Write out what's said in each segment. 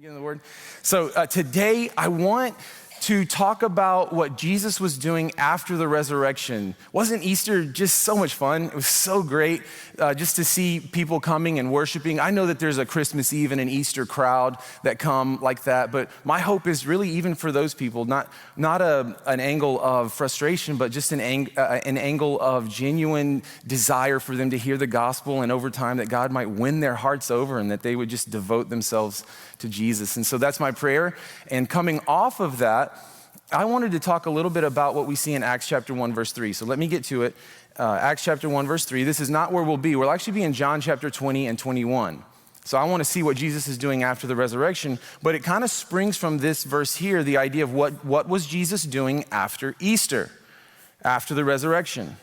In the word. So today I want to talk about what Jesus was doing after the resurrection. Wasn't Easter just so much fun? It was so great just to see people coming and worshiping. I know that there's a Christmas Eve and an Easter crowd that come like that, but my hope is really even for those people, not an angle of frustration, but just an angle of genuine desire for them to hear the gospel, and over time that God might win their hearts over and that they would just devote themselves to Jesus. And so that's my prayer. And coming off of that, I wanted to talk a little bit about what we see in Acts chapter 1, verse 3. So let me get to it. Acts chapter 1, verse 3. This is not where we'll be. We'll actually be in John chapter 20 and 21. So I want to see what Jesus is doing after the resurrection, but it kind of springs from this verse here, the idea of what was Jesus doing after Easter, after the resurrection.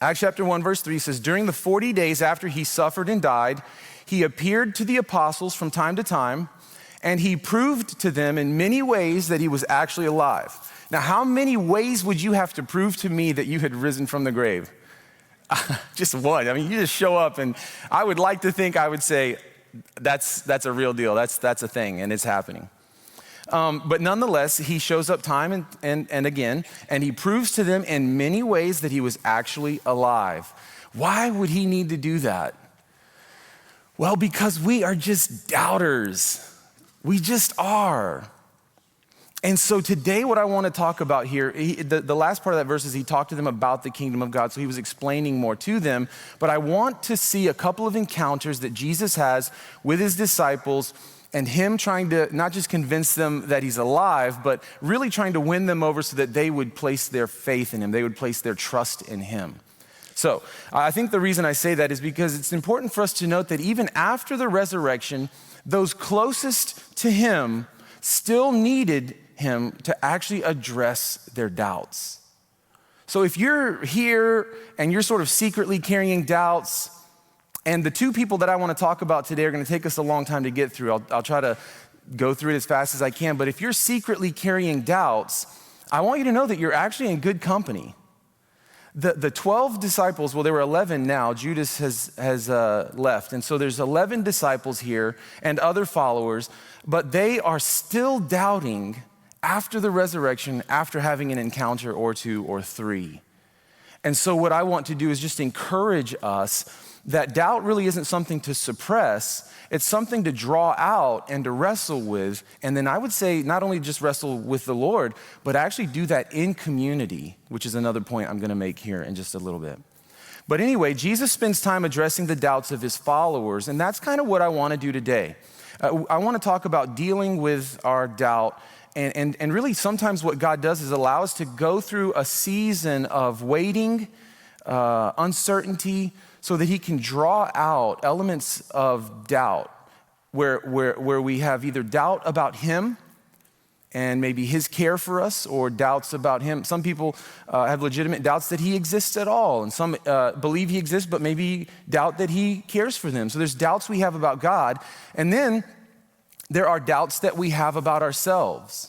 Acts chapter 1, verse 3 says, during the 40 days after he suffered and died, he appeared to the apostles from time to time, and he proved to them in many ways that he was actually alive. Now, how many ways would you have to prove to me that you had risen from the grave? Just one. I mean, you just show up, and I would like to think I would say, that's a real deal. That's a thing, and it's happening. But nonetheless, he shows up time and again, and he proves to them in many ways that he was actually alive. Why would he need to do that? Well, because we are just doubters. We just are. And so today what I want to talk about here, the last part of that verse is he talked to them about the kingdom of God, so he was explaining more to them. But I want to see a couple of encounters that Jesus has with his disciples and him trying to not just convince them that he's alive, but really trying to win them over so that they would place their faith in him, they would place their trust in him. So I think the reason I say that is because it's important for us to note that even after the resurrection, those closest to him still needed him to actually address their doubts. So if you're here and you're sort of secretly carrying doubts, and the two people that I want to talk about today are going to take us a long time to get through. I'll try to go through it as fast as I can, but if you're secretly carrying doubts, I want you to know that you're actually in good company. The 12 disciples, well, there were 11 now. Judas has left. And so there's 11 disciples here and other followers, but they are still doubting after the resurrection, after having an encounter or two or three. And so what I want to do is just encourage us that doubt really isn't something to suppress. It's something to draw out and to wrestle with. And then I would say not only just wrestle with the Lord, but actually do that in community, which is another point I'm going to make here in just a little bit. But anyway, Jesus spends time addressing the doubts of his followers, and that's kind of what I want to do today. I want to talk about dealing with our doubt, and really sometimes what God does is allow us to go through a season of waiting, uncertainty, so that he can draw out elements of doubt where we have either doubt about him and maybe his care for us, or doubts about him. Some people have legitimate doubts that he exists at all, and some believe he exists but maybe doubt that he cares for them. So there's doubts we have about God, and then there are doubts that we have about ourselves.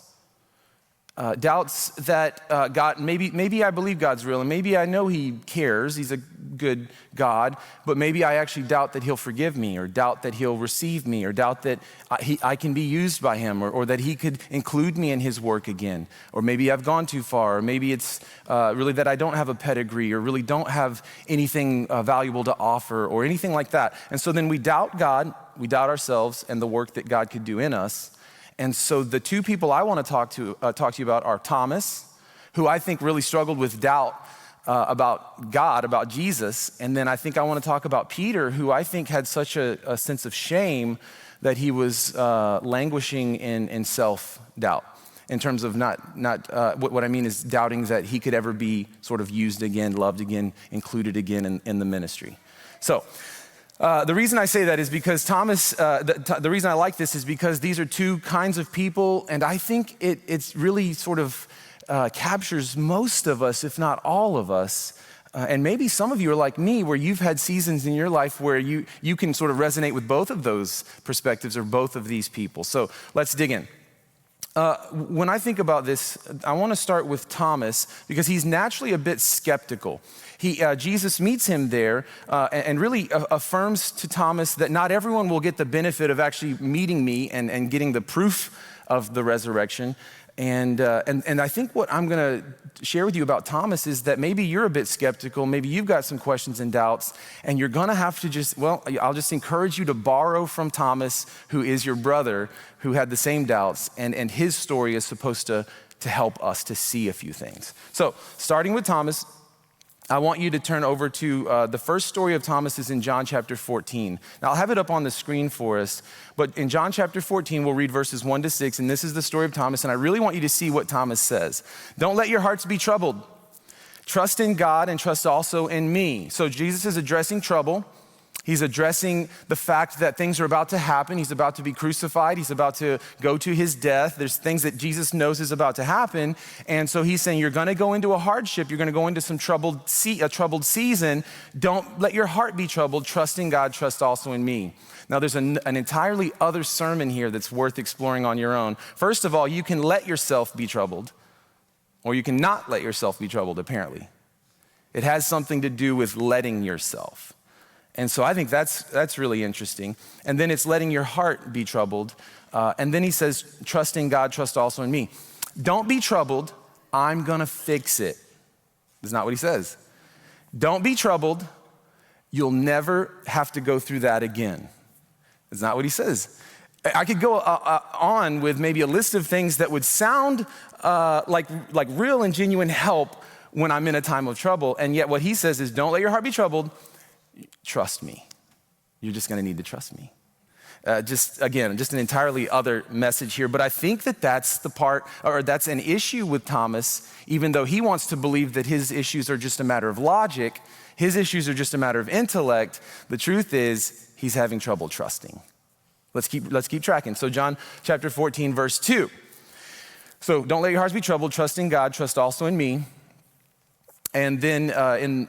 Doubts that God, maybe I believe God's real, and maybe I know he cares, he's a good God, but maybe I actually doubt that he'll forgive me, or doubt that he'll receive me, or doubt that I can be used by him, or that he could include me in his work again. Or maybe I've gone too far, or maybe it's really that I don't have a pedigree, or really don't have anything valuable to offer, or anything like that. And so then we doubt God, we doubt ourselves and the work that God could do in us. And so the two people I want to talk to you about are Thomas, who I think really struggled with doubt about God, about Jesus. And then I think I want to talk about Peter, who I think had such a sense of shame that he was languishing in self-doubt, in terms of what I mean is doubting that he could ever be sort of used again, loved again, included again in the ministry. So the reason I say that is because Thomas, the reason I like this is because these are two kinds of people, and I think it's really sort of captures most of us, if not all of us. And maybe some of you are like me, where you've had seasons in your life where you can sort of resonate with both of those perspectives or both of these people. So let's dig in. When I think about this, I want to start with Thomas because he's naturally a bit skeptical. Jesus meets him there and really affirms to Thomas that not everyone will get the benefit of actually meeting me and getting the proof of the resurrection. And I think what I'm going to share with you about Thomas is that maybe you're a bit skeptical, maybe you've got some questions and doubts, and you're going to have to I'll just encourage you to borrow from Thomas, who is your brother, who had the same doubts, and his story is supposed to help us to see a few things. So, starting with Thomas, I want you to turn over to the first story of Thomas is in John chapter 14. Now, I'll have it up on the screen for us, but in John chapter 14, we'll read verses 1 to 6, and this is the story of Thomas, and I really want you to see what Thomas says. Don't let your hearts be troubled. Trust in God and trust also in me. So Jesus is addressing trouble. He's addressing the fact that things are about to happen. He's about to be crucified. He's about to go to his death. There's things that Jesus knows is about to happen. And so he's saying, you're going to go into a hardship. You're going to go into some troubled season. Don't let your heart be troubled. Trust in God. Trust also in me. Now, there's an entirely other sermon here that's worth exploring on your own. First of all, you can let yourself be troubled, or you can not let yourself be troubled, apparently. It has something to do with letting yourself. And so I think that's really interesting. And then it's letting your heart be troubled. And then he says, trust in God, trust also in me. Don't be troubled, I'm gonna fix it. That's not what he says. Don't be troubled, you'll never have to go through that again. That's not what he says. I could go on with maybe a list of things that would sound like real and genuine help when I'm in a time of trouble. And yet what he says is, don't let your heart be troubled, trust me. You're just gonna need to trust me. Just an entirely other message here. But I think that's the part, or that's an issue with Thomas, even though he wants to believe that his issues are just a matter of logic, his issues are just a matter of intellect. The truth is, he's having trouble trusting. Let's keep tracking. So John chapter 14, verse 2. So don't let your hearts be troubled, trust in God, trust also in me. And then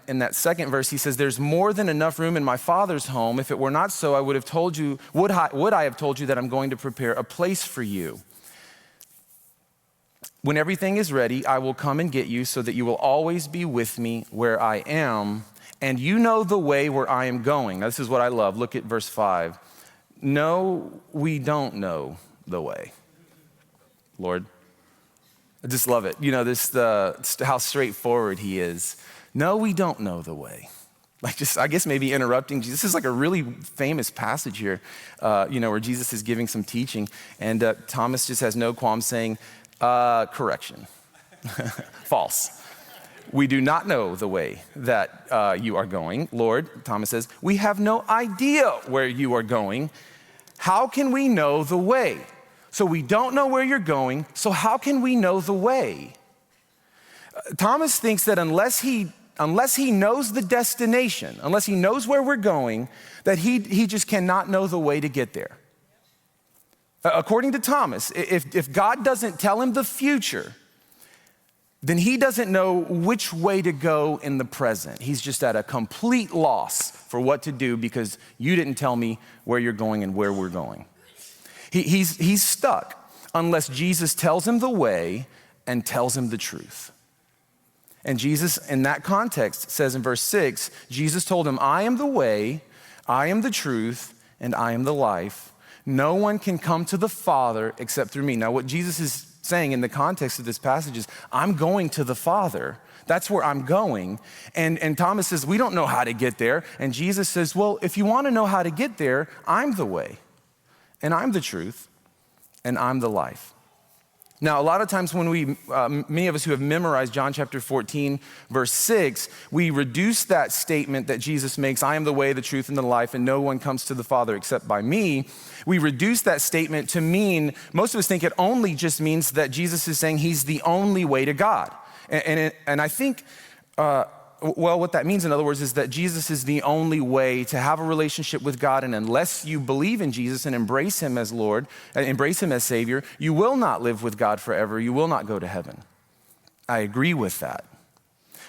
in that second verse, he says, there's more than enough room in my Father's home. If it were not so, I would have told you, would I have told you that I'm going to prepare a place for you? When everything is ready, I will come and get you so that you will always be with me where I am, and you know the way where I am going. Now, this is what I love. Look at verse 5. No, we don't know the way, Lord. I just love it. You know, how straightforward he is. No, we don't know the way. I guess maybe interrupting Jesus. This is like a really famous passage here, where Jesus is giving some teaching, and Thomas just has no qualms saying, correction, false. We do not know the way that you are going, Lord. Thomas says, we have no idea where you are going. How can we know the way? So we don't know where you're going, so how can we know the way? Thomas thinks that unless he knows the destination, unless he knows where we're going, that he just cannot know the way to get there. According to Thomas, if God doesn't tell him the future, then he doesn't know which way to go in the present. He's just at a complete loss for what to do because you didn't tell me where you're going and where we're going. He's stuck unless Jesus tells him the way and tells him the truth. And Jesus, in that context, says in verse 6, Jesus told him, I am the way, I am the truth, and I am the life. No one can come to the Father except through me. Now, what Jesus is saying in the context of this passage is, I'm going to the Father. That's where I'm going. And Thomas says, we don't know how to get there. And Jesus says, well, if you want to know how to get there, I'm the way. And I'm the truth, and I'm the life. Now, a lot of times when many of us who have memorized John chapter 14, verse 6, we reduce that statement that Jesus makes, I am the way, the truth, and the life, and no one comes to the Father except by me. We reduce that statement to mean, most of us think it only just means that Jesus is saying he's the only way to God. And I think, what that means, in other words, is that Jesus is the only way to have a relationship with God, and unless you believe in Jesus and embrace him as Lord, embrace him as Savior, you will not live with God forever. You will not go to heaven. I agree with that.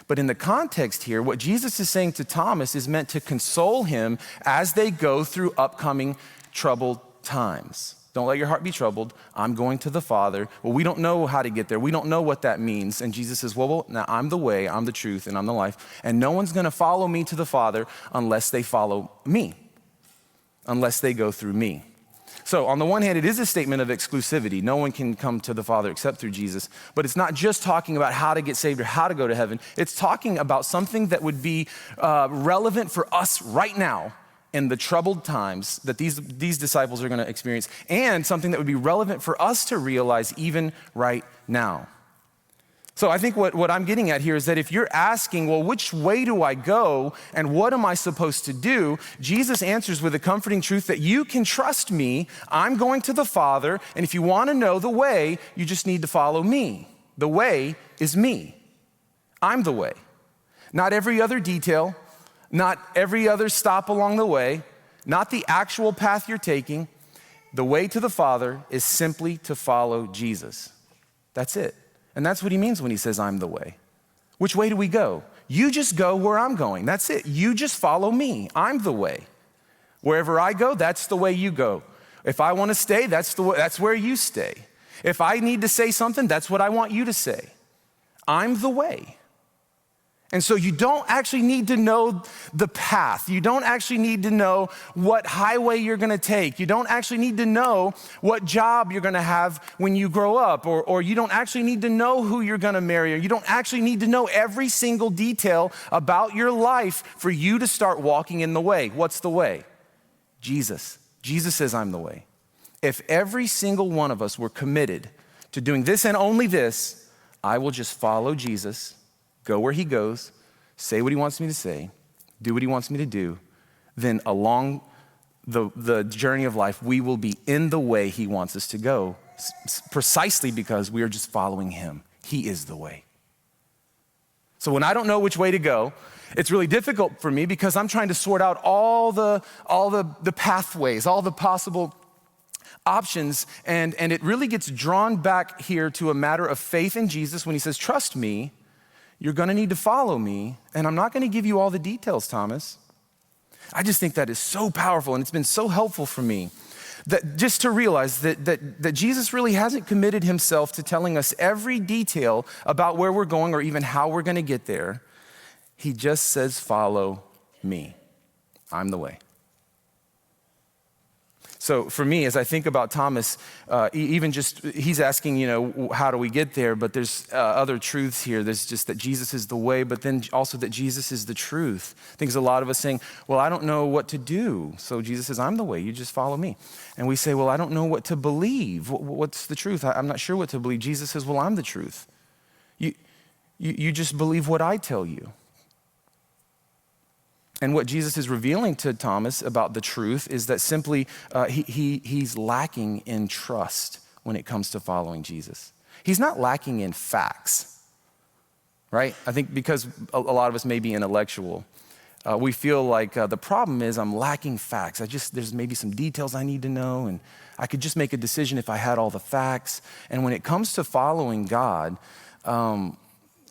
But in the context here, what Jesus is saying to Thomas is meant to console him as they go through upcoming troubled times. Don't let your heart be troubled. I'm going to the Father. Well, we don't know how to get there. We don't know what that means. And Jesus says, well, now I'm the way, I'm the truth, and I'm the life. And no one's going to follow me to the Father unless they follow me, unless they go through me. So on the one hand, it is a statement of exclusivity. No one can come to the Father except through Jesus. But it's not just talking about how to get saved or how to go to heaven. It's talking about something that would be relevant for us right now in the troubled times that these disciples are going to experience, and something that would be relevant for us to realize even right now. So I think what I'm getting at here is that if you're asking, well, which way do I go and what am I supposed to do? Jesus answers with a comforting truth that you can trust me. I'm going to the Father, and if you want to know the way, you just need to follow me. The way is me. I'm the way. Not every other detail, not every other stop along the way, not the actual path you're taking. The way to the Father is simply to follow Jesus. That's it. And that's what he means when he says, I'm the way. Which way do we go? You just go where I'm going. That's it. You just follow me. I'm the way. Wherever I go, that's the way you go. If I want to stay, that's where you stay. If I need to say something, that's what I want you to say. I'm the way. And so you don't actually need to know the path. You don't actually need to know what highway you're going to take. You don't actually need to know what job you're going to have when you grow up, or you don't actually need to know who you're going to marry, or you don't actually need to know every single detail about your life for you to start walking in the way. What's the way? Jesus. Jesus says, I'm the way. If every single one of us were committed to doing this and only this, I will just follow Jesus, go where he goes, say what he wants me to say, do what he wants me to do, then along the journey of life, we will be in the way he wants us to go, precisely because we are just following him. He is the way. So when I don't know which way to go, it's really difficult for me because I'm trying to sort out all the pathways, all the possible options, and it really gets drawn back here to a matter of faith in Jesus when he says, trust me. You're going to need to follow me, and I'm not going to give you all the details, Thomas. I just think that is so powerful, and it's been so helpful for me that just to realize that Jesus really hasn't committed himself to telling us every detail about where we're going or even how we're going to get there. He just says, follow me. I'm the way. So for me, as I think about Thomas, even just, he's asking, how do we get there? But there's other truths here. There's just that Jesus is the way, but then also that Jesus is the truth. I think there's a lot of us saying, well, I don't know what to do. So Jesus says, I'm the way, you just follow me. And we say, well, I don't know what to believe. What's the truth? I'm not sure what to believe. Jesus says, well, I'm the truth. You just believe what I tell you. And what Jesus is revealing to Thomas about the truth is that simply he's lacking in trust when it comes to following Jesus. He's not lacking in facts, right? I think because a lot of us may be intellectual, we feel like the problem is I'm lacking facts. There's maybe some details I need to know, and I could just make a decision if I had all the facts. And when it comes to following God,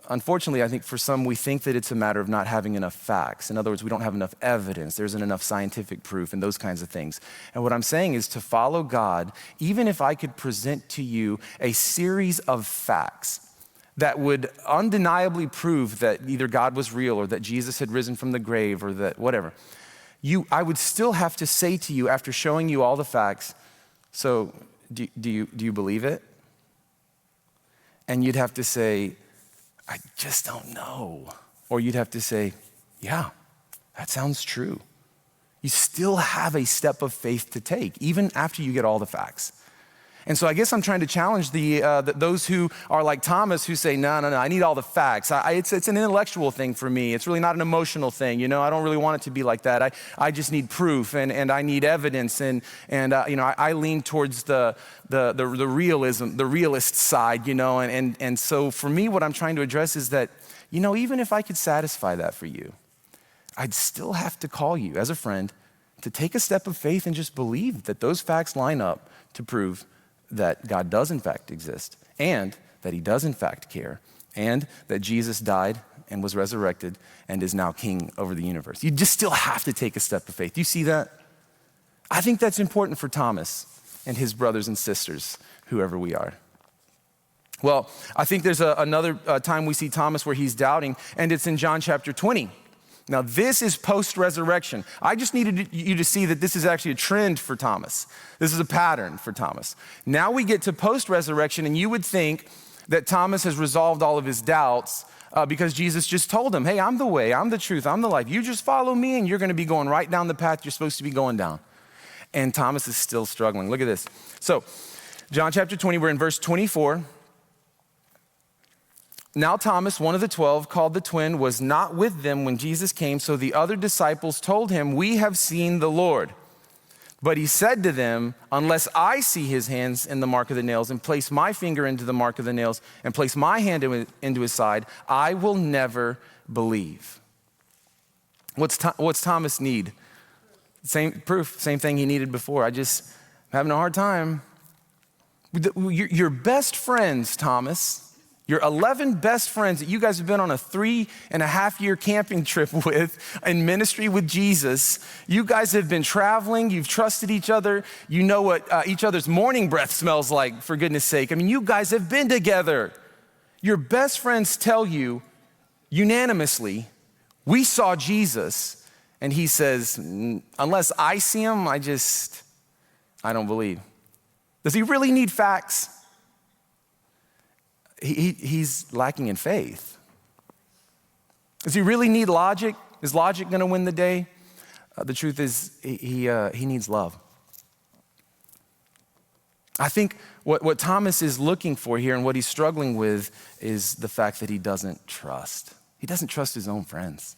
unfortunately, I think for some, we think that it's a matter of not having enough facts. In other words, we don't have enough evidence. There isn't enough scientific proof and those kinds of things. And what I'm saying is to follow God, even if I could present to you a series of facts that would undeniably prove that either God was real or that Jesus had risen from the grave or that whatever, I would still have to say to you after showing you all the facts, so do you believe it? And you'd have to say, I just don't know. Or you'd have to say, yeah, that sounds true. You still have a step of faith to take, even after you get all the facts. And so I guess I'm trying to challenge those who are like Thomas who say, no, I need all the facts. It's an intellectual thing for me. It's really not an emotional thing. I don't really want it to be like that. I just need proof and I need evidence. I lean towards the realism, the realist side, and so for me, what I'm trying to address is that, even if I could satisfy that for you, I'd still have to call you as a friend to take a step of faith and just believe that those facts line up to prove that God does in fact exist, and that he does in fact care, and that Jesus died and was resurrected and is now king over the universe. You just still have to take a step of faith. Do you see that? I think that's important for Thomas. and his brothers and sisters, whoever we are. Well, I think there's another time we see Thomas where he's doubting, and it's in John chapter 20. Now, this is post-resurrection. I just needed you to see that this is actually a trend for Thomas. This is a pattern for Thomas. Now we get to post-resurrection, and you would think that Thomas has resolved all of his doubts because Jesus just told him, hey, I'm the way, I'm the truth, I'm the life. You just follow me, and you're going to be going right down the path you're supposed to be going down. And Thomas is still struggling. Look at this. So, John chapter 20, we're in verse 24. Now Thomas, one of the 12, called the twin, was not with them when Jesus came, so the other disciples told him, we have seen the Lord. But he said to them, unless I see his hands in the mark of the nails and place my finger into the mark of the nails and place my hand into his side, I will never believe. What's Thomas need? Same proof, same thing he needed before. I'm having a hard time. Your best friends, Thomas, your 11 best friends that you guys have been on a 3.5-year camping trip with in ministry with Jesus. You guys have been traveling. You've trusted each other. You know what each other's morning breath smells like, for goodness sake. I mean, you guys have been together. Your best friends tell you unanimously, we saw Jesus. And he says, unless I see him, I don't believe. Does he really need facts? He's lacking in faith. Does he really need logic? Is logic going to win the day? The truth is, he needs love. I think what Thomas is looking for here and what he's struggling with is the fact that he doesn't trust. He doesn't trust his own friends.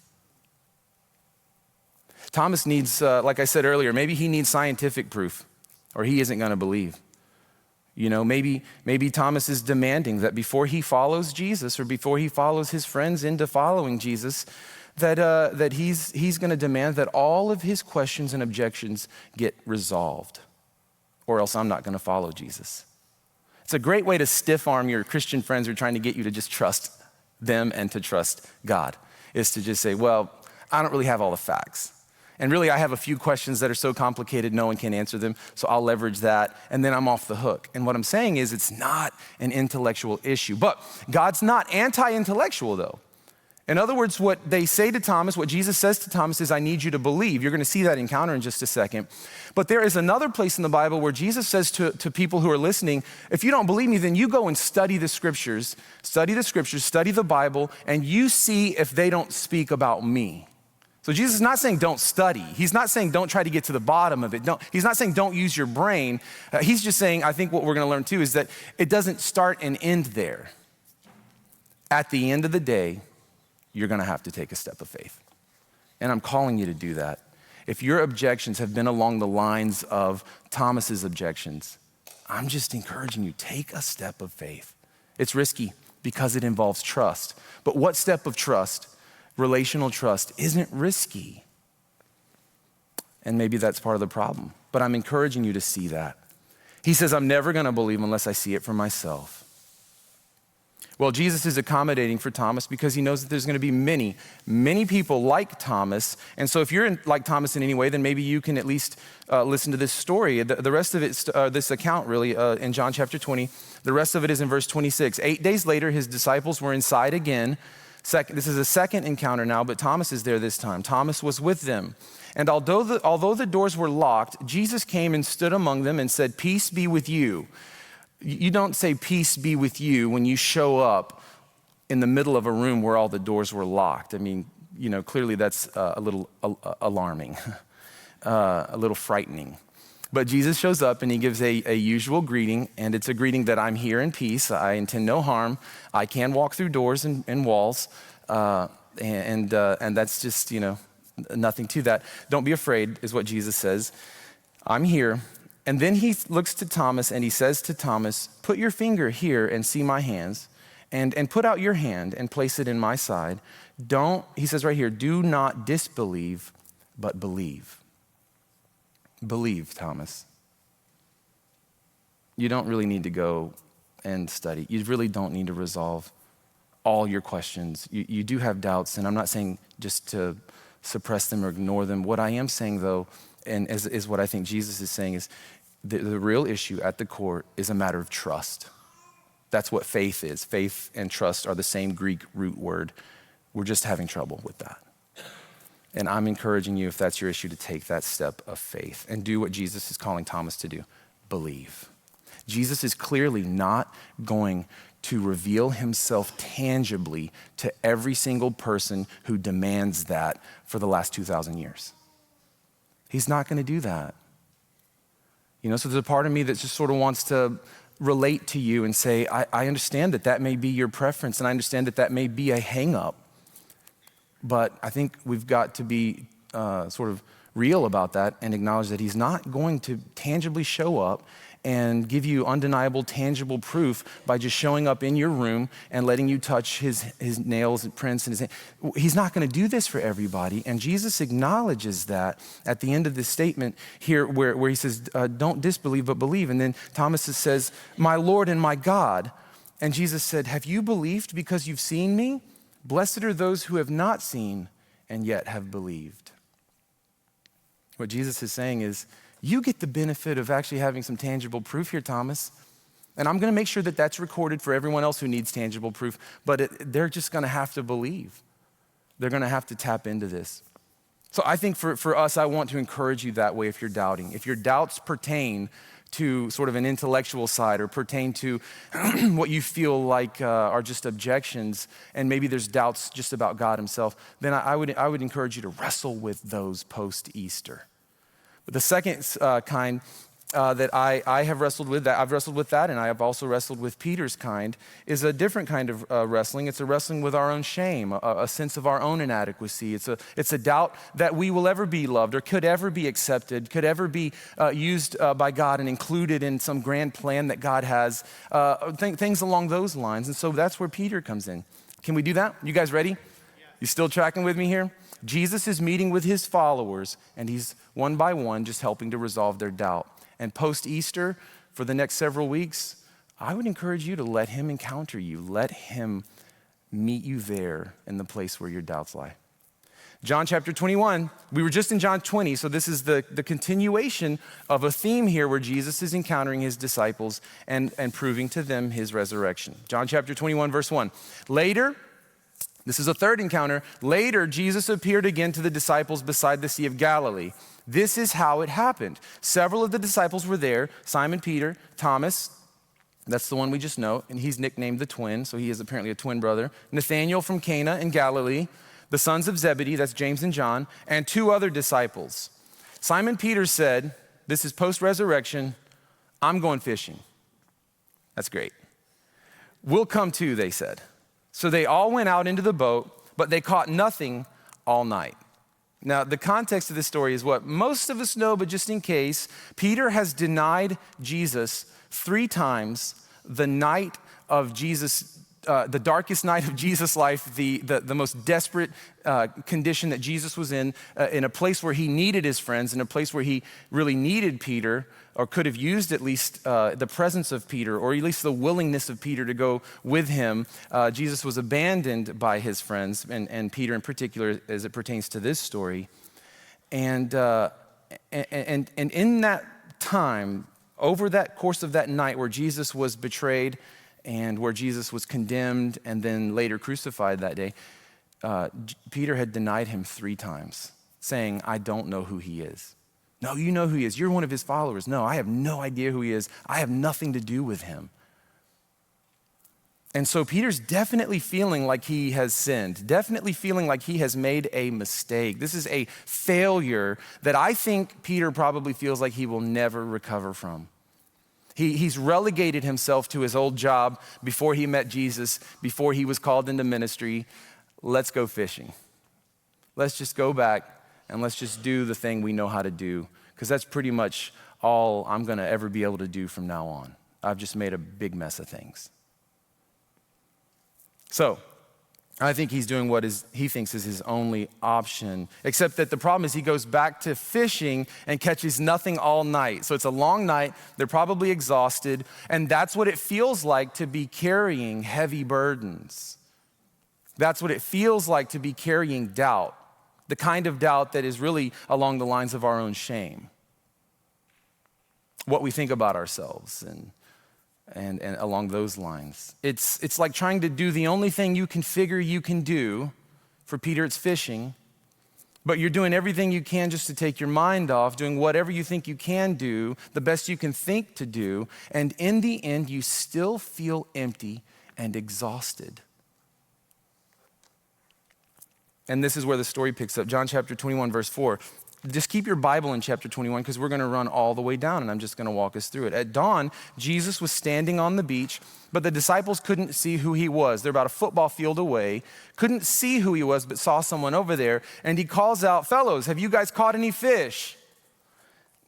Thomas needs, like I said earlier, maybe he needs scientific proof or he isn't going to believe. You know, maybe Thomas is demanding that before he follows Jesus or before he follows his friends into following Jesus, that he's going to demand that all of his questions and objections get resolved, or else I'm not going to follow Jesus. It's a great way to stiff arm your Christian friends who are trying to get you to just trust them and to trust God, is to just say, well, I don't really have all the facts. And really, I have a few questions that are so complicated, no one can answer them, so I'll leverage that, and then I'm off the hook. And what I'm saying is it's not an intellectual issue. But God's not anti-intellectual, though. In other words, what they say to Thomas, what Jesus says to Thomas is, I need you to believe. You're going to see that encounter in just a second. But there is another place in the Bible where Jesus says to people who are listening, if you don't believe me, then you go and study the scriptures, study the Bible, and you see if they don't speak about me. So Jesus is not saying don't study. He's not saying don't try to get to the bottom of it. He's not saying don't use your brain. He's just saying, I think what we're going to learn too is that it doesn't start and end there. At the end of the day, you're going to have to take a step of faith. And I'm calling you to do that. If your objections have been along the lines of Thomas's objections, I'm just encouraging you, take a step of faith. It's risky because it involves trust. But what step of trust? Relational trust isn't risky. And maybe that's part of the problem. But I'm encouraging you to see that. He says, I'm never going to believe unless I see it for myself. Well, Jesus is accommodating for Thomas because he knows that there's going to be many, many people like Thomas. And so if you're like Thomas in any way, then maybe you can at least listen to this story. The rest of it, this account really, in John chapter 20, the rest of it is in verse 26. 8 days later, his disciples were inside again. This is a second encounter now, but Thomas is there this time. Thomas was with them. And although the doors were locked, Jesus came and stood among them and said, peace be with you. You don't say peace be with you when you show up in the middle of a room where all the doors were locked. I mean, you know, clearly that's a little alarming, a little frightening. But Jesus shows up and he gives a usual greeting, and it's a greeting that I'm here in peace. I intend no harm. I can walk through doors and walls, and that's just, you know, nothing to that. Don't be afraid is what Jesus says. I'm here. And then he looks to Thomas and he says to Thomas, put your finger here and see my hands, and put out your hand and place it in my side. He says right here, do not disbelieve, but believe. Believe, Thomas. You don't really need to go and study. You really don't need to resolve all your questions. You do have doubts, and I'm not saying just to suppress them or ignore them. What I am saying, though, and is what I think Jesus is saying, is The real issue at the core is a matter of trust. That's what faith is. Faith and trust are the same Greek root word. We're just having trouble with that. And I'm encouraging you, if that's your issue, to take that step of faith and do what Jesus is calling Thomas to do. Believe. Jesus is clearly not going to reveal himself tangibly to every single person who demands that for the last 2,000 years. He's not going to do that. So there's a part of me that just sort of wants to relate to you and say, I understand that may be your preference, and I understand that may be a hang-up. But I think we've got to be sort of real about that and acknowledge that he's not going to tangibly show up and give you undeniable, tangible proof by just showing up in your room and letting you touch his nails and prints in his hand. He's not going to do this for everybody. And Jesus acknowledges that at the end of this statement here where he says, don't disbelieve, but believe. And then Thomas says, my Lord and my God. And Jesus said, have you believed because you've seen me? Blessed are those who have not seen and yet have believed. What Jesus is saying is, you get the benefit of actually having some tangible proof here, Thomas. And I'm going to make sure that that's recorded for everyone else who needs tangible proof. But they're just going to have to believe. They're going to have to tap into this. So I think for us, I want to encourage you that way if you're doubting. If your doubts pertain to sort of an intellectual side or pertain to what you feel like are just objections, and maybe there's doubts just about God himself, then I would encourage you to wrestle with those post-Easter. But the second kind that I have wrestled with, that I've wrestled with that, and I have also wrestled with Peter's kind, is a different kind of wrestling. It's a wrestling with our own shame, a sense of our own inadequacy. It's a doubt that we will ever be loved or could ever be accepted, could ever be used by God and included in some grand plan that God has, things along those lines. And so that's where Peter comes in. Can we do that? You guys ready? You still tracking with me here? Jesus is meeting with his followers, and he's one by one just helping to resolve their doubt. And post-Easter, for the next several weeks, I would encourage you to let him encounter you. Let him meet you there in the place where your doubts lie. John chapter 21, we were just in John 20, so this is the continuation of a theme here where Jesus is encountering his disciples and proving to them his resurrection. John chapter 21, verse 1. Later, this is a third encounter. Later, Jesus appeared again to the disciples beside the Sea of Galilee. This is how it happened. Several of the disciples were there, Simon Peter, Thomas, that's the one we just know, and he's nicknamed the twin, so he is apparently a twin brother, Nathanael from Cana in Galilee, the sons of Zebedee, that's James and John, and two other disciples. Simon Peter said, this is post-resurrection, I'm going fishing. That's great. We'll come too, they said. So they all went out into the boat, but they caught nothing all night. Now, the context of this story is what most of us know, but just in case, Peter has denied Jesus 3 times the night of Jesus, the darkest night of Jesus' life, the most desperate condition that Jesus was in a place where he needed his friends, in a place where he really needed Peter, or could have used at least the presence of Peter, or at least the willingness of Peter to go with him. Jesus was abandoned by his friends, and Peter in particular, as it pertains to this story. And in that time, over that course of that night where Jesus was betrayed and where Jesus was condemned and then later crucified that day, Peter had denied him 3 times, saying, I don't know who he is. No, you know who he is. You're one of his followers. No, I have no idea who he is. I have nothing to do with him. And so Peter's definitely feeling like he has sinned, definitely feeling like he has made a mistake. This is a failure that I think Peter probably feels like he will never recover from. He's relegated himself to his old job before he met Jesus, before he was called into ministry. Let's go fishing. Let's just go back and let's just do the thing we know how to do, because that's pretty much all I'm going to ever be able to do from now on. I've just made a big mess of things. So I think he's doing what he thinks is his only option, except that the problem is he goes back to fishing and catches nothing all night. So it's a long night. They're probably exhausted. And that's what it feels like to be carrying heavy burdens. That's what it feels like to be carrying doubt, the kind of doubt that is really along the lines of our own shame. what we think about ourselves and along those lines. It's like trying to do the only thing you can figure you can do. For Peter, it's fishing. But you're doing everything you can just to take your mind off, doing whatever you think you can do, the best you can think to do. And in the end, you still feel empty and exhausted. And this is where the story picks up. John chapter 21, verse 4. Just keep your Bible in chapter 21 because we're going to run all the way down and I'm just going to walk us through it. At dawn, Jesus was standing on the beach, but the disciples couldn't see who he was. They're about a football field away, couldn't see who he was, but saw someone over there. And he calls out, "Fellows, have you guys caught any fish?"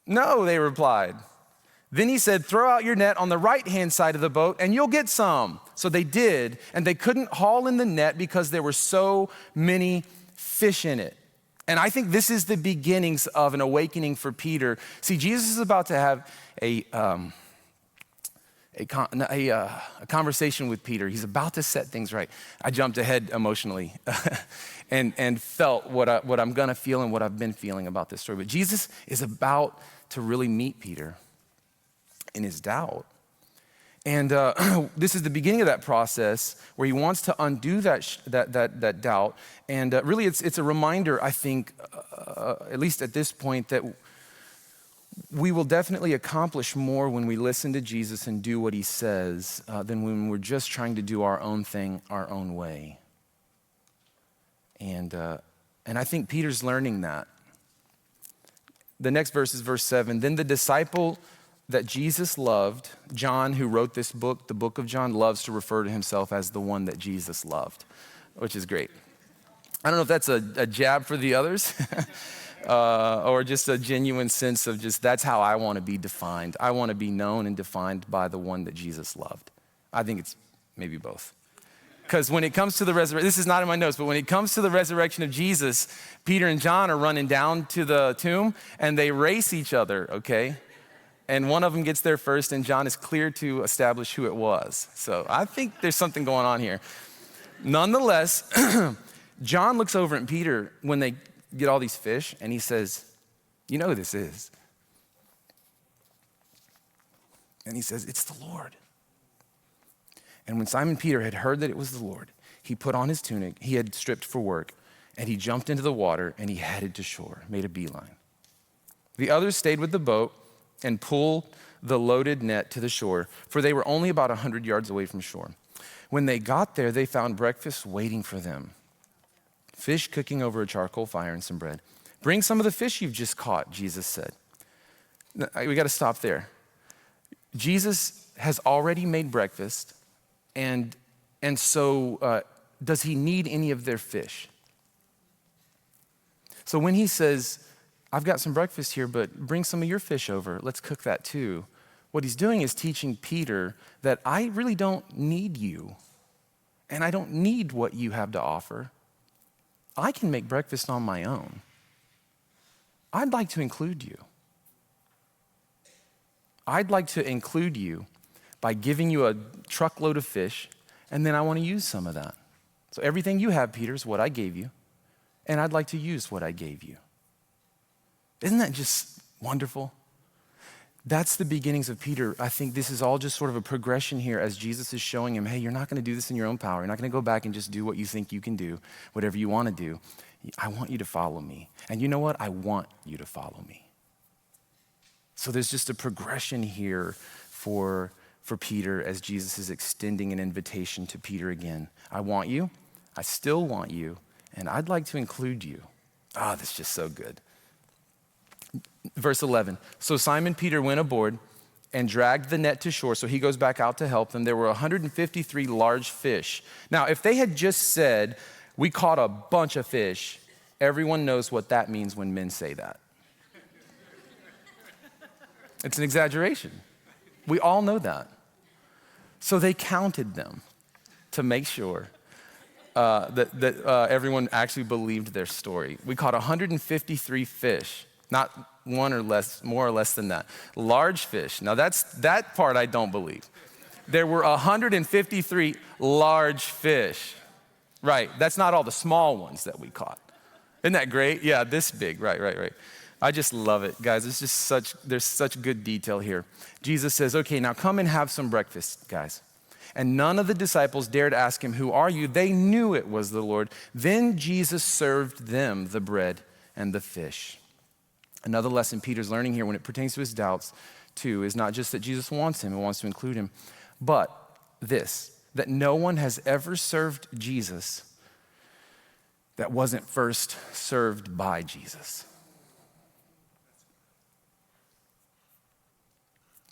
"No," they replied. Then he said, "Throw out your net on the right-hand side of the boat and you'll get some." So they did, and they couldn't haul in the net because there were so many fish in it. And I think this is the beginnings of an awakening for Peter. See, Jesus is about to have a conversation with Peter. He's about to set things right. I jumped ahead emotionally and felt what I'm going to feel and what I've been feeling about this story. But Jesus is about to really meet Peter in his doubt. And this is the beginning of that process where he wants to undo that doubt. And really, it's a reminder, I think, at least at this point, that we will definitely accomplish more when we listen to Jesus and do what he says than when we're just trying to do our own thing our own way. And I think Peter's learning that. The next verse is verse 7. Then the disciple that Jesus loved, John, who wrote this book, the book of John, loves to refer to himself as the one that Jesus loved, which is great. I don't know if that's a jab for the others or just a genuine sense of just that's how I want to be defined. I want to be known and defined by the one that Jesus loved. I think it's maybe both. Because when it comes to the resurrection, this is not in my notes, but when it comes to the resurrection of Jesus, Peter and John are running down to the tomb and they race each other, okay? And one of them gets there first, and John is clear to establish who it was. So I think there's something going on here. Nonetheless, John looks over at Peter when they get all these fish, and he says, "You know who this is?" And he says, "It's the Lord." And when Simon Peter had heard that it was the Lord, he put on his tunic, he had stripped for work, and he jumped into the water, and he headed to shore, made a beeline. The others stayed with the boat and pulled the loaded net to the shore, for they were only about 100 yards away from shore. When they got there, they found breakfast waiting for them. Fish cooking over a charcoal fire and some bread. "Bring some of the fish you've just caught," Jesus said. We got to stop there. Jesus has already made breakfast, and so does he need any of their fish? So when he says, "I've got some breakfast here, but bring some of your fish over. Let's cook that too." What he's doing is teaching Peter that I really don't need you, and I don't need what you have to offer. I can make breakfast on my own. I'd like to include you. I'd like to include you by giving you a truckload of fish, and then I want to use some of that. So everything you have, Peter, is what I gave you, and I'd like to use what I gave you. Isn't that just wonderful? That's the beginnings of Peter. I think this is all just sort of a progression here as Jesus is showing him, hey, you're not going to do this in your own power. You're not going to go back and just do what you think you can do, whatever you want to do. I want you to follow me. And you know what? I want you to follow me. So there's just a progression here for Peter as Jesus is extending an invitation to Peter again. I want you. I still want you. And I'd like to include you. That's just so good. Verse 11, so Simon Peter went aboard and dragged the net to shore. So he goes back out to help them. There were 153 large fish. Now, if they had just said, we caught a bunch of fish, everyone knows what that means when men say that. It's an exaggeration. We all know that. So they counted them to make sure that everyone actually believed their story. We caught 153 fish. Not one or less, more or less than that. Large fish. Now that part I don't believe. There were 153 large fish. Right, that's not all the small ones that we caught. Isn't that great? Yeah, this big, right. I just love it, guys. There's such good detail here. Jesus says, okay, now come and have some breakfast, guys. And none of the disciples dared ask him, who are you? They knew it was the Lord. Then Jesus served them the bread and the fish. Another lesson Peter's learning here when it pertains to his doubts, too, is not just that Jesus wants him and wants to include him, but this, that no one has ever served Jesus that wasn't first served by Jesus.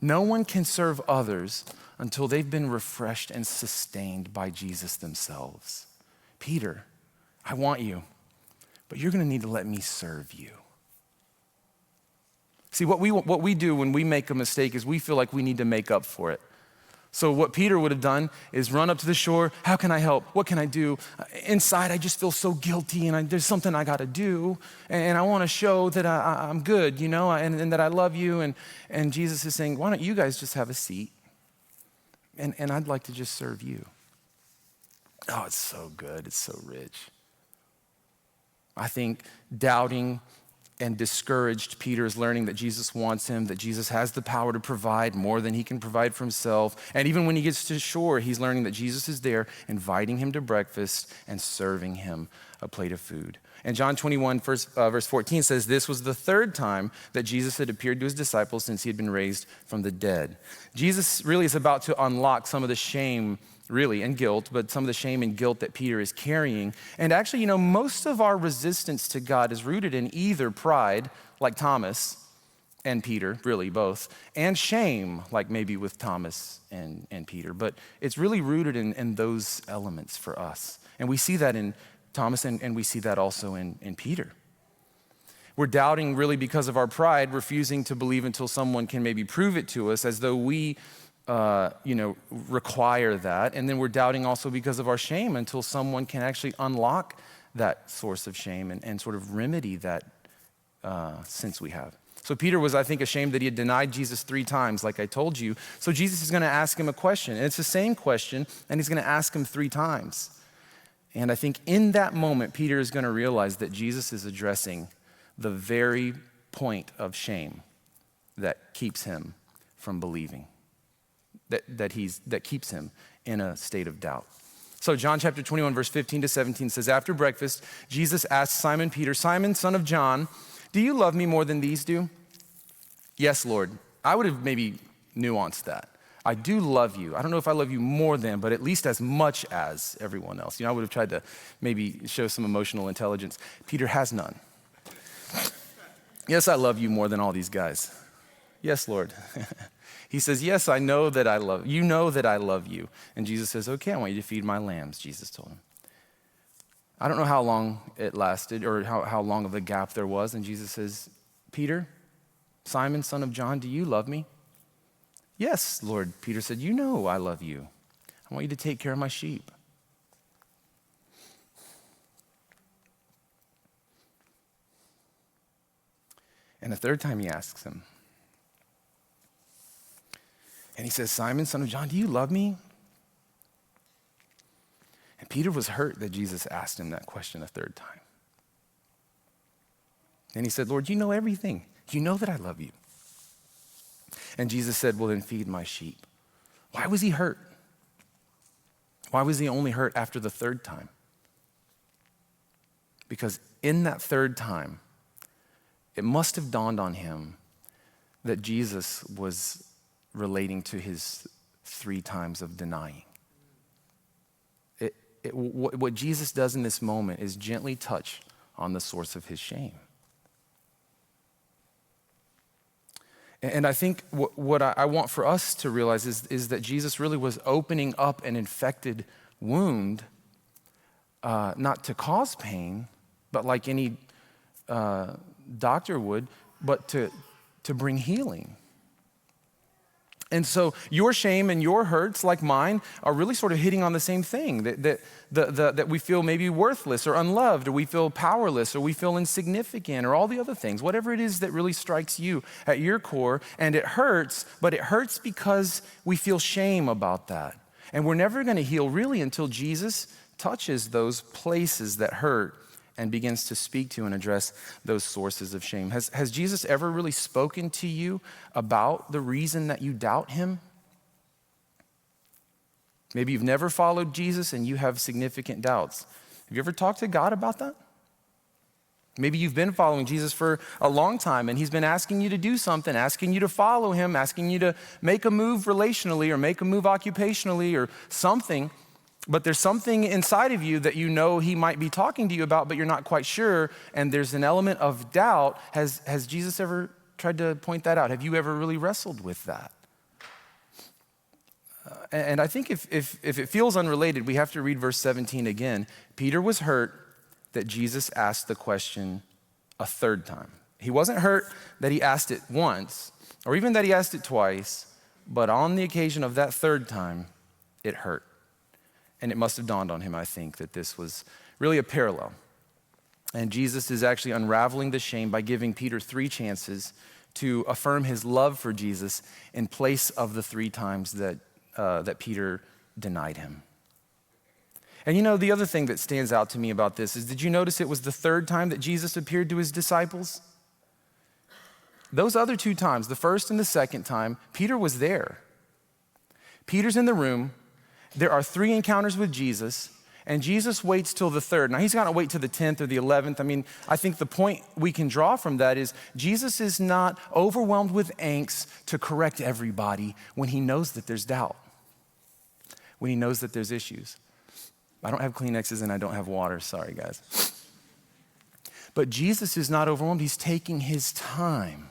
No one can serve others until they've been refreshed and sustained by Jesus themselves. Peter, I want you, but you're gonna need to let me serve you. See, what we do when we make a mistake is we feel like we need to make up for it. So what Peter would have done is run up to the shore. How can I help? What can I do? Inside, I just feel so guilty, and there's something I got to do, and I want to show that I'm good, and that I love you. And Jesus is saying, why don't you guys just have a seat, and I'd like to just serve you. Oh, it's so good. It's so rich. I think doubting and discouraged Peter is learning that Jesus wants him, that Jesus has the power to provide more than he can provide for himself. And even when he gets to shore, he's learning that Jesus is there, inviting him to breakfast and serving him a plate of food. And John 21, verse 14 says, this was the third time that Jesus had appeared to his disciples since he had been raised from the dead. Jesus really is about to unlock some of the shame and guilt, but some of the shame and guilt that Peter is carrying. And actually, most of our resistance to God is rooted in either pride, like Thomas and Peter, really both, and shame, like maybe with Thomas and Peter. But it's really rooted in those elements for us. And we see that in Thomas, and we see that also in Peter. We're doubting really because of our pride, refusing to believe until someone can maybe prove it to us, as though we require that. And then we're doubting also because of our shame until someone can actually unlock that source of shame and sort of remedy that sense we have. So Peter was, I think, ashamed that he had denied Jesus 3 times, like I told you. So Jesus is going to ask him a question. And it's the same question, and he's going to ask him 3 times. And I think in that moment, Peter is going to realize that Jesus is addressing the very point of shame that keeps him from believing. That keeps him in a state of doubt. So John chapter 21, verse 15 to 17 says, after breakfast, Jesus asked Simon Peter, Simon, son of John, do you love me more than these do? Yes, Lord. I would have maybe nuanced that. I do love you. I don't know if I love you more than, but at least as much as everyone else. I would have tried to maybe show some emotional intelligence. Peter has none. Yes, I love you more than all these guys. Yes, Lord. He says, yes, I know that I love you. You know that I love you. And Jesus says, okay, I want you to feed my lambs, Jesus told him. I don't know how long it lasted or how long of a gap there was. And Jesus says, Peter, Simon, son of John, do you love me? Yes, Lord. Peter said, you know I love you. I want you to take care of my sheep. And the third time he asks him, and he says, Simon, son of John, do you love me? And Peter was hurt that Jesus asked him that question a third time. And he said, Lord, you know everything. You know that I love you. And Jesus said, well, then feed my sheep. Why was he hurt? Why was he only hurt after the third time? Because in that third time, it must have dawned on him that Jesus was relating to his 3 times of denying. What Jesus does in this moment is gently touch on the source of his shame. And I think what I want for us to realize is that Jesus really was opening up an infected wound, not to cause pain, but like any doctor would, but to bring healing. And so your shame and your hurts, like mine, are really sort of hitting on the same thing, that we feel maybe worthless or unloved, or we feel powerless, or we feel insignificant, or all the other things, whatever it is that really strikes you at your core. And it hurts, but it hurts because we feel shame about that. And we're never going to heal really until Jesus touches those places that hurt and begins to speak to and address those sources of shame. Has Jesus ever really spoken to you about the reason that you doubt him? Maybe you've never followed Jesus and you have significant doubts. Have you ever talked to God about that? Maybe you've been following Jesus for a long time and he's been asking you to do something, asking you to follow him, asking you to make a move relationally or make a move occupationally or something. But there's something inside of you that you know he might be talking to you about, but you're not quite sure. And there's an element of doubt. Has Jesus ever tried to point that out? Have you ever really wrestled with that? And I think if it feels unrelated, we have to read verse 17 again. Peter was hurt that Jesus asked the question a third time. He wasn't hurt that he asked it once, or even that he asked it twice, but on the occasion of that third time, it hurt. And it must have dawned on him, I think, that this was really a parallel. And Jesus is actually unraveling the shame by giving Peter 3 chances to affirm his love for Jesus in place of the 3 times that Peter denied him. And you know, the other thing that stands out to me about this is, did you notice it was the 3rd time that Jesus appeared to his disciples? Those other 2 times, the first and the second time, Peter was there. Peter's in the room. There are 3 encounters with Jesus, and Jesus waits till the 3rd. Now, he's not gonna wait till the 10th or the 11th. I mean, I think the point we can draw from that is Jesus is not overwhelmed with angst to correct everybody when he knows that there's doubt, when he knows that there's issues. I don't have Kleenexes and I don't have water. Sorry, guys. But Jesus is not overwhelmed. He's taking his time.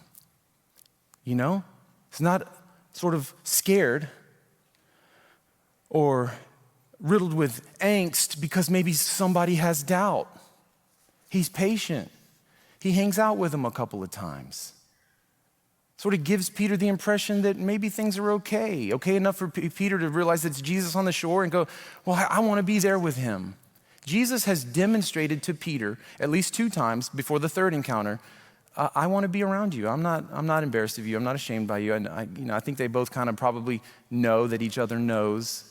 You know? He's not sort of scared or riddled with angst because maybe somebody has doubt. He's patient. He hangs out with them a couple of times. Sort of gives Peter the impression that maybe things are okay enough for Peter to realize it's Jesus on the shore and go, well, I want to be there with him. Jesus has demonstrated to Peter at least 2 times before the 3rd encounter, I want to be around you. I'm not embarrassed of you. I'm not ashamed by you. I think they both kind of probably know that each other knows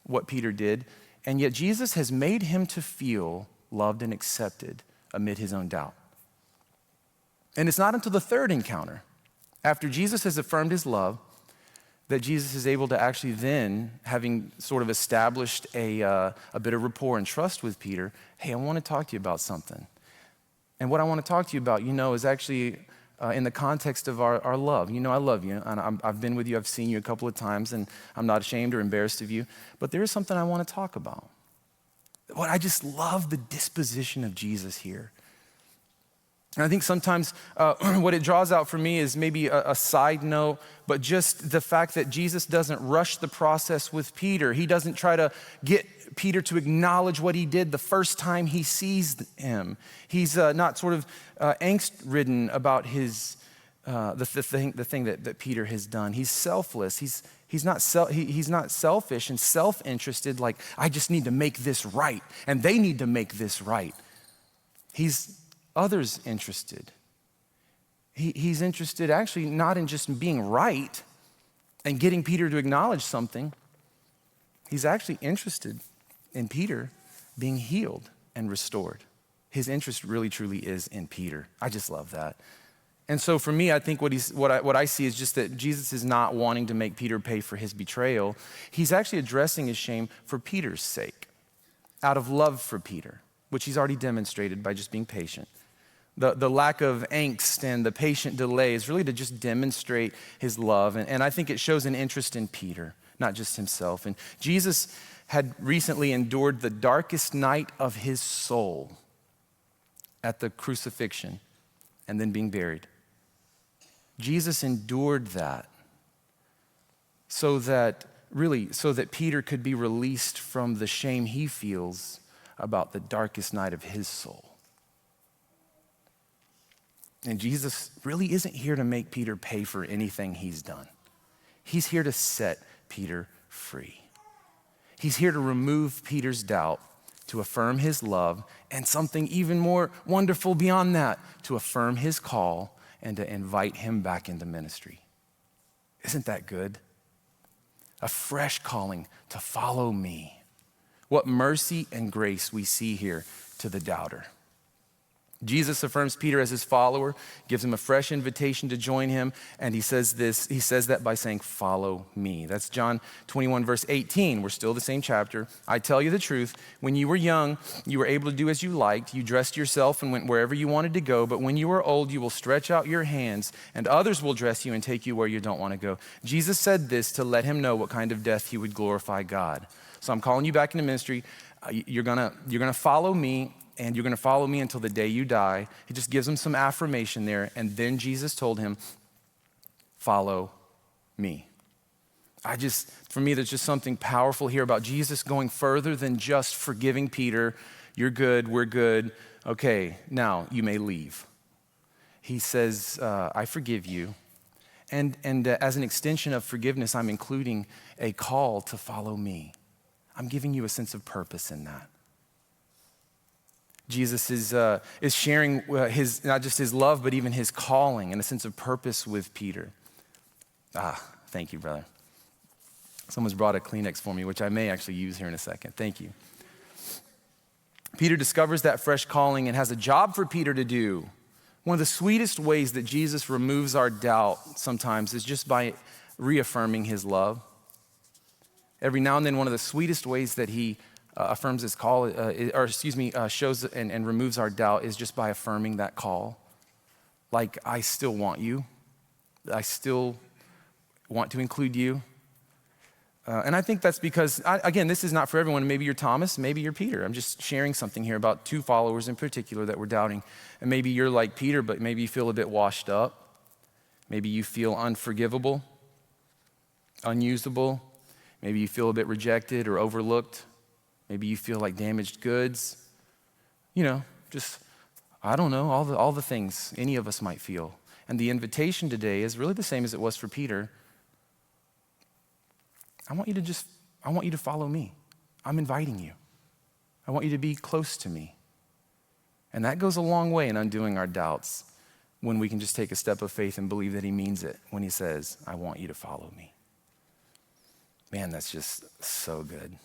what Peter did. And yet Jesus has made him to feel loved and accepted amid his own doubt. And it's not until the 3rd encounter, after Jesus has affirmed his love, that Jesus is able to actually then, having sort of established a bit of rapport and trust with Peter, hey, I want to talk to you about something. And what I want to talk to you about, is actually in the context of our love. I love you, and I've been with you, I've seen you a couple of times, and I'm not ashamed or embarrassed of you, but there is something I want to talk about. I just love the disposition of Jesus here. And I think sometimes what it draws out for me is maybe a side note, but just the fact that Jesus doesn't rush the process with Peter. He doesn't try to get Peter to acknowledge what he did the first time he sees him. He's not sort of angst-ridden about the thing that Peter has done. He's selfless. He's not selfish and self-interested, like, I just need to make this right, and they need to make this right. He's others interested. He's interested actually not in just being right and getting Peter to acknowledge something. He's actually interested in Peter being healed and restored. His interest really truly is in Peter. I just love that. And so for me, I think what I see is just that Jesus is not wanting to make Peter pay for his betrayal. He's actually addressing his shame for Peter's sake, out of love for Peter, which he's already demonstrated by just being patient. The lack of angst and the patient delay is really to just demonstrate his love. And I think it shows an interest in Peter, not just himself. And Jesus had recently endured the darkest night of his soul at the crucifixion and then being buried. Jesus endured that so that Peter could be released from the shame he feels about the darkest night of his soul. And Jesus really isn't here to make Peter pay for anything he's done. He's here to set Peter free. He's here to remove Peter's doubt, to affirm his love, and something even more wonderful beyond that, to affirm his call and to invite him back into ministry. Isn't that good? A fresh calling to follow me. What mercy and grace we see here to the doubter. Jesus affirms Peter as his follower, gives him a fresh invitation to join him, and he says that by saying, follow me. That's John 21, verse 18. We're still the same chapter. I tell you the truth, when you were young, you were able to do as you liked. You dressed yourself and went wherever you wanted to go, but when you are old, you will stretch out your hands, and others will dress you and take you where you don't want to go. Jesus said this to let him know what kind of death he would glorify God. So I'm calling you back into ministry. You're gonna follow me, and you're going to follow me until the day you die. He just gives him some affirmation there. And then Jesus told him, follow me. For me, there's just something powerful here about Jesus going further than just forgiving Peter. You're good, we're good. Okay, now you may leave. He says, I forgive you. And as an extension of forgiveness, I'm including a call to follow me. I'm giving you a sense of purpose in that. Jesus is sharing not just his love, but even his calling and a sense of purpose with Peter. Thank you, brother. Someone's brought a Kleenex for me, which I may actually use here in a second. Thank you. Peter discovers that fresh calling and has a job for Peter to do. One of the sweetest ways that Jesus removes our doubt sometimes is just by reaffirming his love. Every now and then, one of the sweetest ways that he affirms his call, shows and removes our doubt is just by affirming that call. Like, I still want you. I still want to include you. And I think that's because, again, this is not for everyone. Maybe you're Thomas, maybe you're Peter. I'm just sharing something here about two followers in particular that were doubting. And maybe you're like Peter, but maybe you feel a bit washed up. Maybe you feel unforgivable, unusable. Maybe you feel a bit rejected or overlooked. Maybe you feel like damaged goods. I don't know, all the things any of us might feel. And the invitation today is really the same as it was for Peter. I want you to follow me. I'm inviting you. I want you to be close to me. And that goes a long way in undoing our doubts when we can just take a step of faith and believe that he means it when he says, I want you to follow me. Man, that's just so good.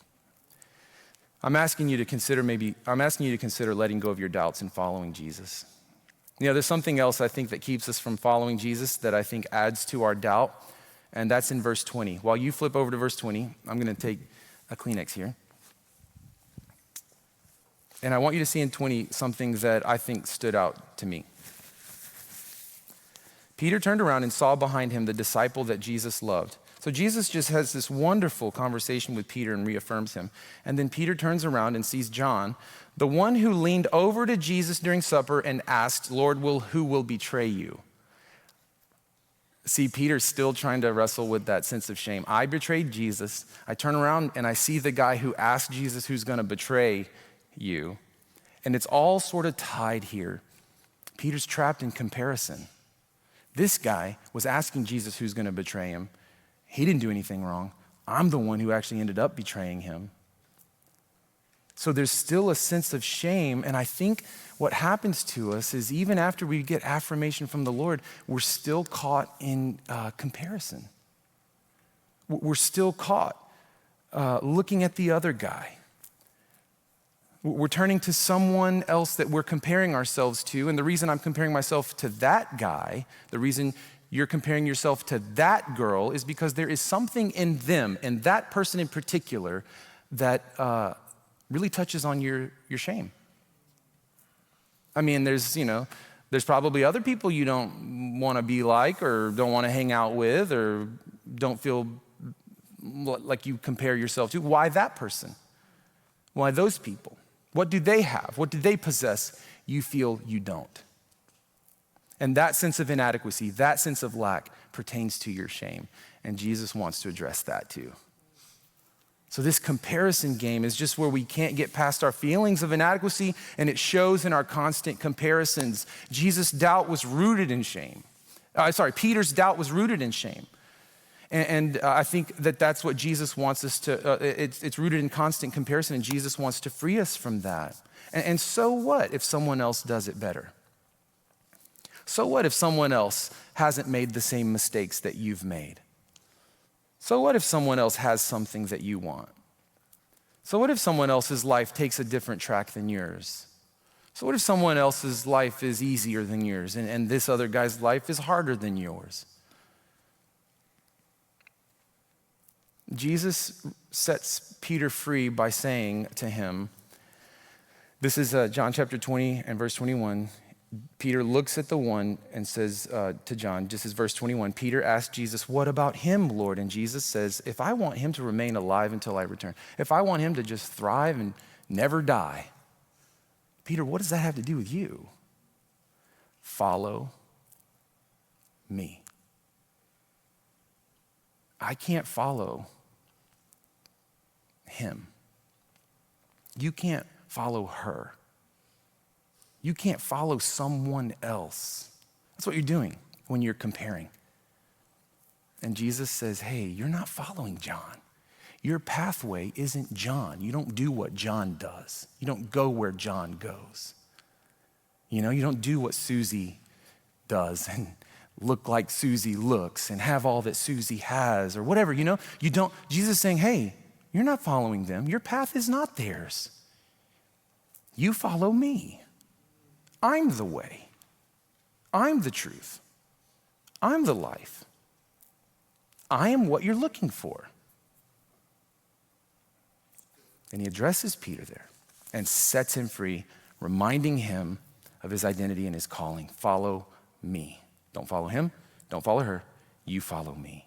I'm asking you to consider letting go of your doubts and following Jesus. There's something else I think that keeps us from following Jesus that I think adds to our doubt, and that's in verse 20. While you flip over to verse 20, I'm going to take a Kleenex here. And I want you to see in 20 something that I think stood out to me. Peter turned around and saw behind him the disciple that Jesus loved. So Jesus just has this wonderful conversation with Peter and reaffirms him. And then Peter turns around and sees John, the one who leaned over to Jesus during supper and asked, Lord, who will betray you? See, Peter's still trying to wrestle with that sense of shame. I betrayed Jesus. I turn around and I see the guy who asked Jesus who's going to betray you. And it's all sort of tied here. Peter's trapped in comparison. This guy was asking Jesus who's going to betray him. He didn't do anything wrong. I'm the one who actually ended up betraying him. So there's still a sense of shame, and I think what happens to us is even after we get affirmation from the Lord, we're still caught in comparison. We're still caught looking at the other guy. We're turning to someone else that we're comparing ourselves to, and the reason I'm comparing myself to that guy, the reason you're comparing yourself to that girl is because there is something in them, and that person in particular, that really touches on your shame. I mean, there's probably other people you don't want to be like or don't want to hang out with or don't feel like you compare yourself to. Why that person? Why those people? What do they have? What do they possess? You feel you don't. And that sense of inadequacy, that sense of lack pertains to your shame. And Jesus wants to address that too. So this comparison game is just where we can't get past our feelings of inadequacy, and it shows in our constant comparisons. Peter's doubt was rooted in shame. And I think that's what Jesus wants us to, it's rooted in constant comparison, and Jesus wants to free us from that. And so what if someone else does it better? So what if someone else hasn't made the same mistakes that you've made? So what if someone else has something that you want? So what if someone else's life takes a different track than yours? So what if someone else's life is easier than yours and this other guy's life is harder than yours? Jesus sets Peter free by saying to him, this is John chapter 20 and verse 21. Peter looks at the one and says to John, just as verse 21, Peter asked Jesus, what about him, Lord? And Jesus says, if I want him to remain alive until I return, if I want him to just thrive and never die, Peter, what does that have to do with you? Follow me. I can't follow him. You can't follow her. You can't follow someone else. That's what you're doing when you're comparing. And Jesus says, hey, you're not following John. Your pathway isn't John. You don't do what John does. You don't go where John goes. You don't do what Susie does and look like Susie looks and have all that Susie has or whatever, you don't. Jesus is saying, hey, you're not following them. Your path is not theirs. You follow me. I'm the way. I'm the truth. I'm the life. I am what you're looking for. And he addresses Peter there and sets him free, reminding him of his identity and his calling. Follow me. Don't follow him. Don't follow her. You follow me.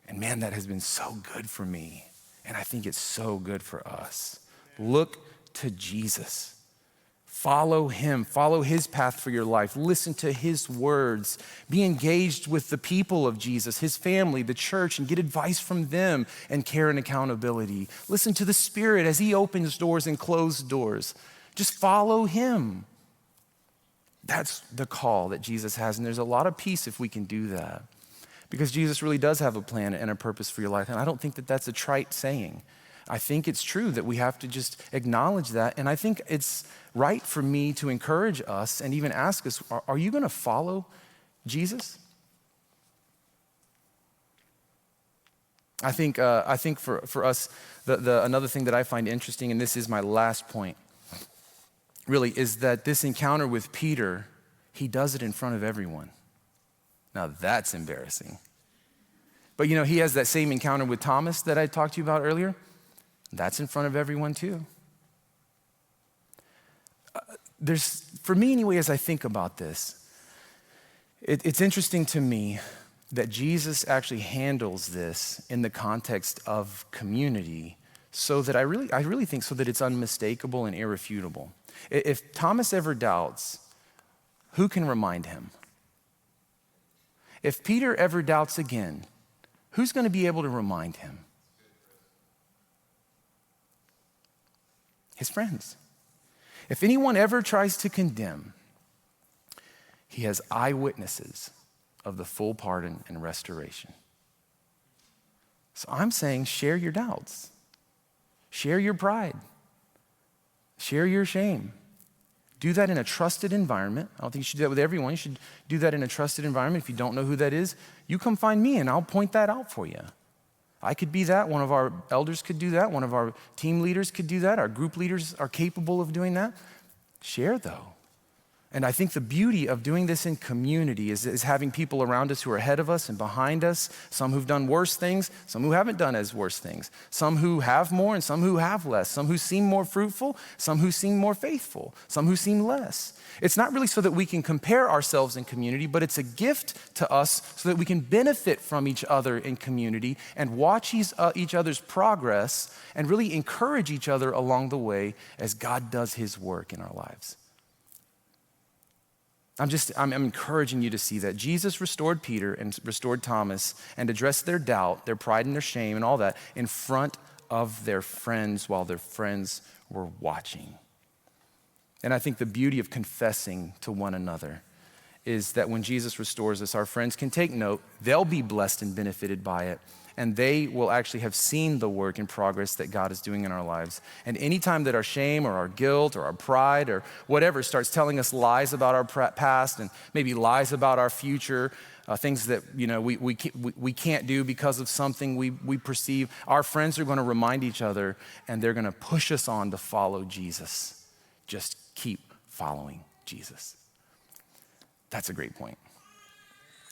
And man, that has been so good for me. And I think it's so good for us. Look to Jesus. Follow him. Follow his path for your life. Listen to his words. Be engaged with the people of Jesus, his family, the church, and get advice from them and care and accountability. Listen to the Spirit as he opens doors and closes doors. Just follow him. That's the call that Jesus has. And there's a lot of peace if we can do that. Because Jesus really does have a plan and a purpose for your life. And I don't think that that's a trite saying. I think it's true that we have to just acknowledge that. And I think it's right for me to encourage us and even ask us, are you going to follow Jesus? I think for us, another thing that I find interesting, and this is my last point, really, is that this encounter with Peter, he does it in front of everyone. Now that's embarrassing. But he has that same encounter with Thomas that I talked to you about earlier. That's in front of everyone too. For me anyway, as I think about this, it's interesting to me that Jesus actually handles this in the context of community so that I really think so that it's unmistakable and irrefutable. If Thomas ever doubts, who can remind him? If Peter ever doubts again, who's going to be able to remind him? His friends. If anyone ever tries to condemn, he has eyewitnesses of the full pardon and restoration. So I'm saying share your doubts. Share your pride. Share your shame. Do that in a trusted environment. I don't think you should do that with everyone. You should do that in a trusted environment. If you don't know who that is, you come find me and I'll point that out for you. I could be that. One of our elders could do that. One of our team leaders could do that. Our group leaders are capable of doing that. Share though. And I think the beauty of doing this in community is having people around us who are ahead of us and behind us, some who've done worse things, some who haven't done as worse things, some who have more and some who have less, some who seem more fruitful, some who seem more faithful, some who seem less. It's not really so that we can compare ourselves in community, but it's a gift to us so that we can benefit from each other in community and watch each other's progress and really encourage each other along the way as God does his work in our lives. I'm encouraging you to see that Jesus restored Peter and restored Thomas and addressed their doubt, their pride and their shame and all that in front of their friends while their friends were watching. And I think the beauty of confessing to one another is that when Jesus restores us, our friends can take note, they'll be blessed and benefited by it, and they will actually have seen the work and progress that God is doing in our lives. And anytime that our shame or our guilt or our pride or whatever starts telling us lies about our past and maybe lies about our future, things that we can't do because of something we perceive, our friends are going to remind each other and they're going to push us on to follow Jesus. Just keep following Jesus. That's a great point.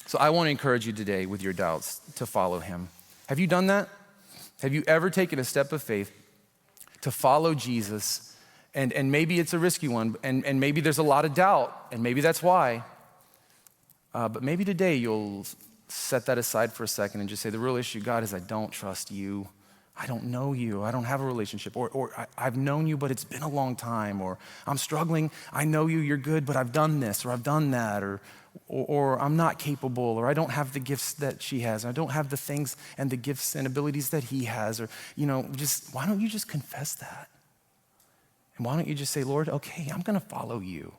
So I want to encourage you today with your doubts to follow him. Have you done that? Have you ever taken a step of faith to follow Jesus? And maybe it's a risky one, and maybe there's a lot of doubt, and maybe that's why. But maybe today you'll set that aside for a second and just say, the real issue, God, is I don't trust you. I don't know you. I don't have a relationship. Or I've known you, but it's been a long time. Or I'm struggling. I know you, you're good, but I've done this, or I've done that, or I'm not capable, or I don't have the gifts that she has. I don't have the things and the gifts and abilities that he has. Or, just why don't you just confess that? And why don't you just say, Lord, okay, I'm going to follow you.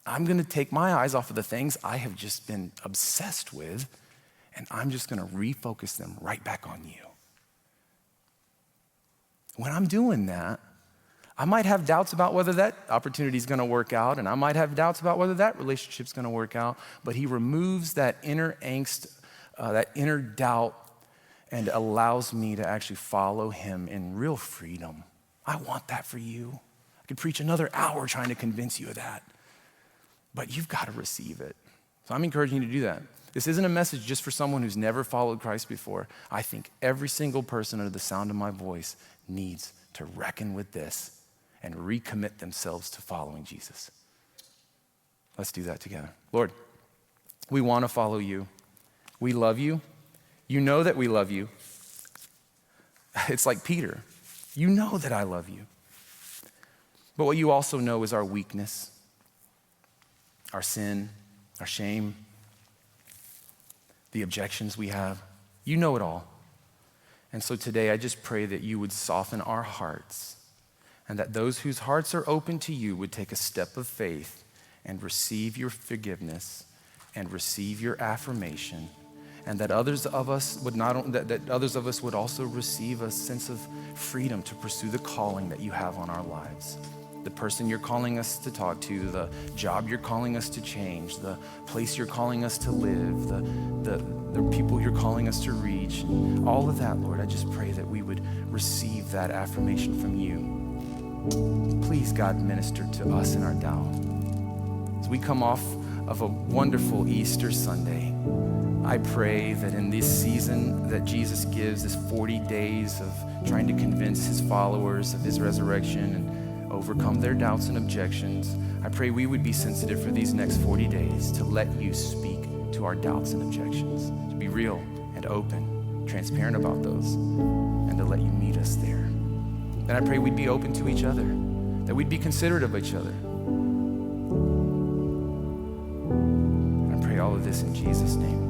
I'm going to take my eyes off of the things I have just been obsessed with, and I'm just going to refocus them right back on you. When I'm doing that, I might have doubts about whether that opportunity is going to work out, and I might have doubts about whether that relationship is going to work out, but he removes that inner angst, that inner doubt, and allows me to actually follow him in real freedom. I want that for you. I could preach another hour trying to convince you of that, but you've got to receive it. So I'm encouraging you to do that. This isn't a message just for someone who's never followed Christ before. I think every single person under the sound of my voice needs to reckon with this and recommit themselves to following Jesus. Let's do that together. Lord, we want to follow you. We love you. You know that we love you. It's like Peter. You know that I love you. But what you also know is our weakness, our sin, our shame, the objections we have. You know it all. And so today I just pray that you would soften our hearts, and that those whose hearts are open to you would take a step of faith and receive your forgiveness and receive your affirmation, and that others of us would also receive a sense of freedom to pursue the calling that you have on our lives. The person you're calling us to talk to, the job you're calling us to change, the place you're calling us to live, the people you're calling us to reach, all of that, Lord, I just pray that we would receive that affirmation from you. Please, God, minister to us in our doubt. As we come off of a wonderful Easter Sunday, I pray that in this season that Jesus gives, this 40 days of trying to convince his followers of his resurrection and overcome their doubts and objections, I pray we would be sensitive for these next 40 days to let you speak to our doubts and objections, to be real and open, transparent about those, and to let you meet us there. And I pray we'd be open to each other, that we'd be considerate of each other. I pray all of this in Jesus' name.